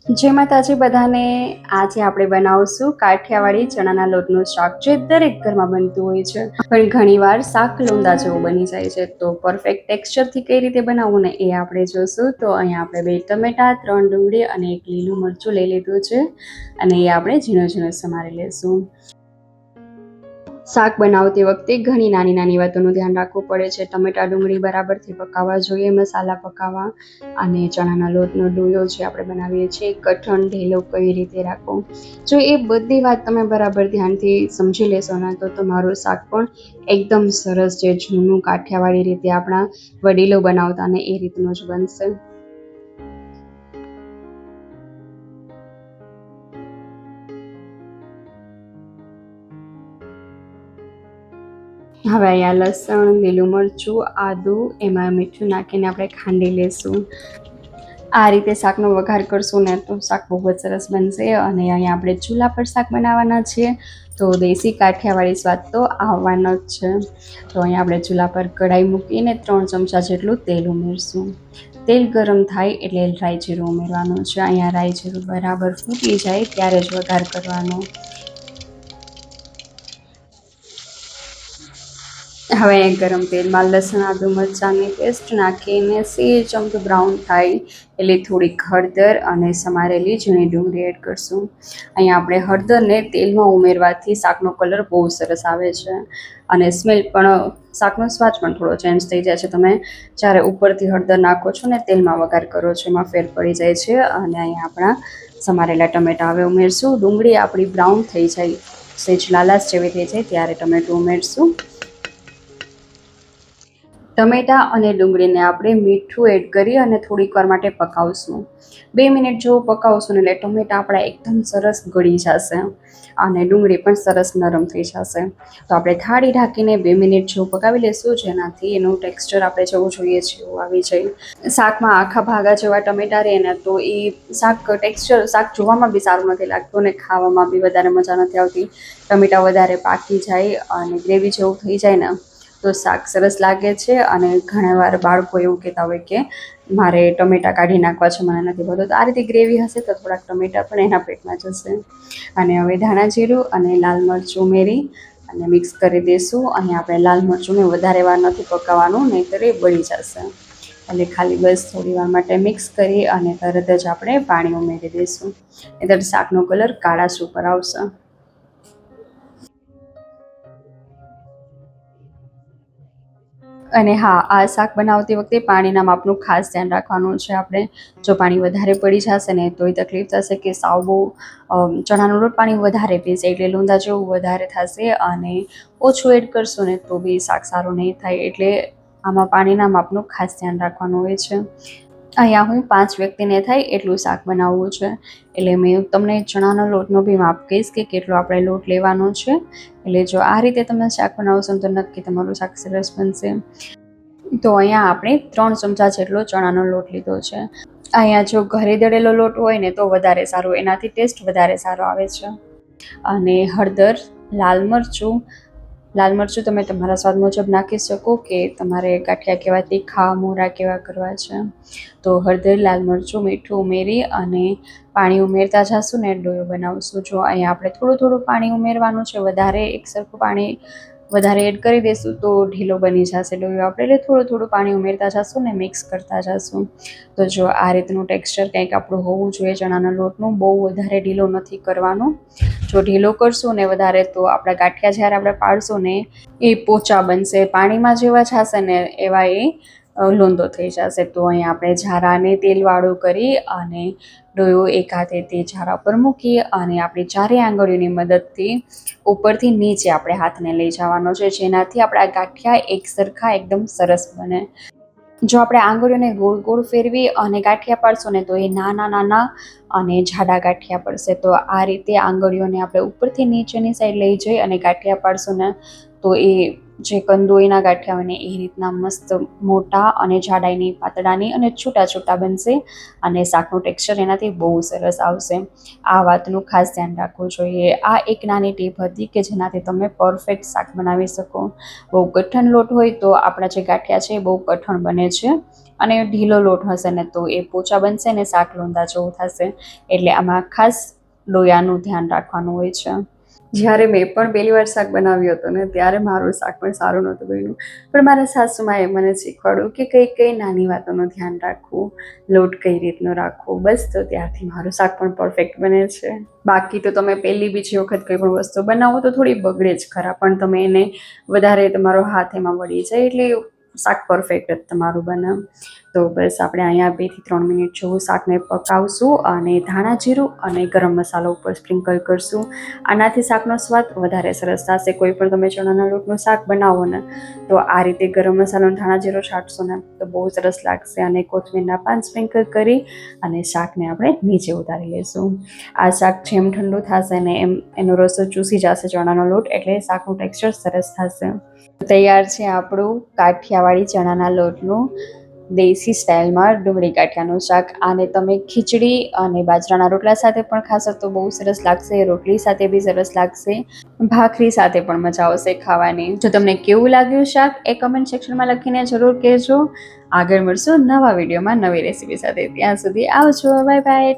જય માતાજી બધાને. આજે આપણે બનાવશું કાઠિયાવાડી ચણાના લોટનું શાક, જે દરેક ઘરમાં બનતું હોય છે, પણ ઘણીવાર શાક લોંદા જેવું બની જાય છે. તો પરફેક્ટ ટેક્સચરથી કઈ રીતે બનાવવું ને એ આપણે જોશું. તો અહીંયા આપણે 2 ટમેટા, 3 ડુંગળી અને 1 લીલું મરચું લઈ લીધું છે, અને એ આપણે ઝીણું ઝીણું સમારી લેશું. શાક બનાવતી વખતે ઘણી નાની નાની વાતોનું ધ્યાન રાખવું પડે છે. ટમેટા ડુંગળી બરાબરથી પકાવવા જોઈએ, મસાલા પકાવવા, અને ચણાના લોટનો ડોયો જે આપણે બનાવીએ છીએ કઠણ ઢેલો કઈ રીતે રાખવો. જો એ બધી વાત તમે બરાબર ધ્યાનથી સમજી લેશો ને તો તમારું શાક પણ એકદમ સરસ, જે જૂનું કાઠિયાવાડી રીતે આપણા વડીલો બનાવતા ને એ રીતનું જ બનશે. હવે અહીંયા લસણ, લીલું મરચું, આદું, એમાં મીઠું નાખીને આપણે ખાંડી લેશું. આ રીતે શાકનો વઘાર કરશું ને તો શાક બહુ જ સરસ બનશે. અને અહીંયા આપણે ચૂલા પર શાક બનાવવાના છીએ, તો દેશી કાઠિયાવાડી સ્વાદ તો આવવાનો જ છે. તો અહીંયા આપણે ચૂલા પર કઢાઈ મૂકીને 3 ચમચા જેટલું તેલ ઉમેરશું. તેલ ગરમ થાય એટલે રાઈ જીરું ઉમેરવાનું છે. અહીંયા રાઈ જીરું બરાબર ફૂટી જાય ત્યારે જ વઘાર કરવાનો. હવે ગરમ તેલમાં લસણ, આદુ, મરચાંની પેસ્ટ નાખીને સેજ ચમચું બ્રાઉન થાય એટલે થોડીક હળદર અને સમારેલી ઝીણી ડુંગળી એડ કરશું. અહીંયા આપણે હળદરને તેલમાં ઉમેરવાથી શાકનો કલર બહુ સરસ આવે છે, અને સ્મેલ પણ, શાકનો સ્વાદ પણ થોડો ચેન્જ થઈ જાય છે. તમે જ્યારે ઉપરથી હળદર નાખો છો ને તેલમાં વઘાર કરો છો એમાં ફેર પડી જાય છે. અને અહીંયા આપણા સમારેલા ટમેટા હવે ઉમેરશું. ડુંગળી આપણી બ્રાઉન થઈ જાય, સેજ લાલાશ જેવી થઈ જાય ત્યારે ટમેટું ઉમેરશું. ટમેટા અને ડુંગળીને આપણે મીઠું એડ કરી અને થોડીક વાર માટે પકાવશું. 2 મિનિટ જેવું પકાવશું એટલે ટમેટા આપણા એકદમ સરસ ગળી જશે અને ડુંગળી પણ સરસ નરમ થઈ જશે. તો આપણે થાળી ઢાંકીને 2 મિનિટ જેવું પકાવી લઈશું, જેનાથી એનું ટેક્સચર આપણે જેવું જોઈએ છે એવું આવી જાય. શાકમાં આખા ભાગા જેવા ટમેટા રહે ને તો એ શાક જોવામાં બી સારું નથી લાગતું અને ખાવામાં બી વધારે મજા નથી આવતી. ટમેટા વધારે પાકી જાય અને ગ્રેવી જેવું થઈ જાય ને તો શાક સરસ લાગે છે. અને ઘણીવાર બાળકો એવું કહેતા હોય કે મારે ટમેટા કાઢી નાખવા છે, મને નથી ભાવતું. તો આ રીતે ગ્રેવી હશે તો થોડાક ટમેટા પણ એના પેટમાં જશે. અને હવે ધાણા જીરું અને લાલ મરચું ઉમેરી અને મિક્સ કરી દઈશું. અહીં આપણે લાલ મરચુંને વધારે વાર નથી પકાવવાનું, નહીંતર એ બળી જશે. એટલે ખાલી બસ થોડી વાર માટે મિક્સ કરી અને તરત જ આપણે પાણી ઉમેરી દઈશું, નહીંતર શાકનો કલર કાળાશ ઉપર આવશે. અને હા, આ શાક બનાવતી વખતે પાણીના માપનું ખાસ ધ્યાન રાખવાનું છે. આપણે જો પાણી વધારે પડી જશે ને તો એ તકલીફ થશે કે સાવ બહુ ચણાનો લોટ પાણી વધારે પીશે એટલે લોંદા જેવું વધારે થશે, અને ઓછું એડ કરશું ને તો બી શાક સારું નહીં થાય. એટલે આમાં પાણીના માપનું ખાસ ધ્યાન રાખવાનું હોય છે. અહીંયા હું 5 વ્યક્તિને થાય એટલું શાક બનાવવું છે, એટલે મેં તમને ચણાનો લોટનો બી માપ કહીશ કે કેટલો આપણે લોટ લેવાનો છે. એટલે જો આ રીતે તમે શાક બનાવશો તો નક્કી તમારું શાક સરસ બનશે. તો અહીંયા આપણે 3 ચમચા જેટલો ચણાનો લોટ લીધો છે. અહીંયા જો ઘરે દળેલો લોટ હોય ને તો વધારે સારું, એનાથી ટેસ્ટ વધારે સારો આવે છે. અને હળદર, લાલ મરચું તમે તમારા સ્વાદ મુજબ નાખી શકો કે તમારે ગાંઠિયા કેવા તીખા, મોરા કેવા કરવા છે. તો હળદર, લાલ મરચું, મીઠું ઉમેરી અને પાણી ઉમેરતા જશું ને ડોયો બનાવશું. જો અહીંયા આપણે થોડું થોડું પાણી ઉમેરવાનું છે, વધારે એકસરખું પાણી વધારે એડ કરી દઈશું તો ઢીલો બની જશે ડોયો. આપણે થોડું થોડું પાણી ઉમેરતા જશું ને મિક્સ કરતા જશું. તો જો આ રીતનું ટેક્સચર કંઈક આપણું હોવું જોઈએ ચણાના લોટનું. બહુ વધારે ઢીલો નથી કરવાનો. જો ઢીલો કરશું ને વધારે તો આપણા ગાંઠિયા જ્યારે આપણે પાડશું ને એ પોચા બનશે, પાણીમાં જેવા જશે ને એવા એ લોંદો થઈ જશે. તો અહીંયા આપણે ઝારાને તેલવાળું કરી અને ડોયો એક હાથે તે ઝારા પર મૂકી અને આપણી ચારેય આંગળીઓની મદદથી ઉપરથી નીચે આપણે હાથને લઈ જવાનો છે, જેનાથી આપણા ગાંઠિયા એક સરખા એકદમ સરસ બને. જો આપણે આંગળીઓને ગોળ ગોળ ફેરવી અને ગાંઠિયા પાડશું ને તો એ નાના નાના અને જાડા ગાંઠિયા પડશે. તો આ રીતે આંગળીઓને આપણે ઉપરથી નીચેની સાઈડ લઈ જઈ અને ગાંઠિયા પાડશું ને તો એ જે કંદોઈના ગાંઠિયા હોય ને એ રીતના મસ્ત મોટા અને જાડાઈની પાતળાની અને છૂટા છૂટા બનશે અને શાકનું ટેક્સચર એનાથી બહુ સરસ આવશે. આ વાતનું ખાસ ધ્યાન રાખવું જોઈએ. આ એક નાની ટીપ હતી કે જેનાથી તમે પરફેક્ટ શાક બનાવી શકો. બહુ કઠણ લોટ હોય તો આપણા જે ગાંઠિયા છે એ બહુ કઠણ બને છે અને ઢીલો લોટ હશે ને તો એ પોચા બનશે ને શાક લોંદા જેવું થશે. એટલે આમાં ખાસ લોયાનું ધ્યાન રાખવાનું હોય છે. જ્યારે મેં પણ પહેલી વાર શાક બનાવ્યું હતું ને ત્યારે મારું શાક પણ સારું નહોતું બન્યું, પણ મારા સાસુમાએ મને શીખવાડ્યું કે કઈ કઈ નાની વાતોનું ધ્યાન રાખવું, લોટ કઈ રીતનો રાખવો, બસ તો ત્યારથી મારું શાક પણ પરફેક્ટ બને છે. બાકી તો તમે પહેલી બીજી વખત કોઈ પણ વસ્તુ બનાવો તો થોડી બગડે જ ખરા, પણ તમે એને વધારે તમારો હાથ એમાં વળી જાય એટલે શાક પરફેક્ટ જ તમારું બને. તો બસ આપણે અહીંયા 2 થી 3 મિનિટ જેવું શાકને પકાવશું અને ધાણા જીરું અને ગરમ મસાલો ઉપર સ્પ્રિંકલ કરશું. આનાથી શાકનો સ્વાદ વધારે સરસ થશે. કોઈ પણ તમે ચણાના લોટનું શાક બનાવો ને તો આ રીતે ગરમ મસાલો અને ધાણા જીરું છાંટશો ને તો બહુ સરસ લાગશે. અને કોથમીરના પાન સ્પ્રિંકલ કરી અને શાકને આપણે નીચે ઉતારી લઈશું. આ શાક જેમ ઠંડુ થશે ને એમ એનો રસો ચૂસી જશે ચણાનો લોટ, એટલે શાકનું ટેક્સચર સરસ થશે. તૈયાર છે આપણું કાઠિયાવાડી ચણાના લોટનું દેશી સ્ટાઇલમાં ડુંગળી ગાંઠિયાનું શાક. આને તમે ખીચડી અને બાજરાના રોટલા સાથે પણ ખાશો તો બહુ સરસ લાગશે, રોટલી સાથે બી સરસ લાગશે, ભાખરી સાથે પણ મજા આવશે ખાવાની. જો તમને કેવું લાગ્યું શાક એ કમેન્ટ સેક્શનમાં લખીને જરૂર કહેજો. આગળ મળશું નવા વિડીયોમાં નવી રેસીપી સાથે. ત્યાં સુધી આવજો, બાય બાય.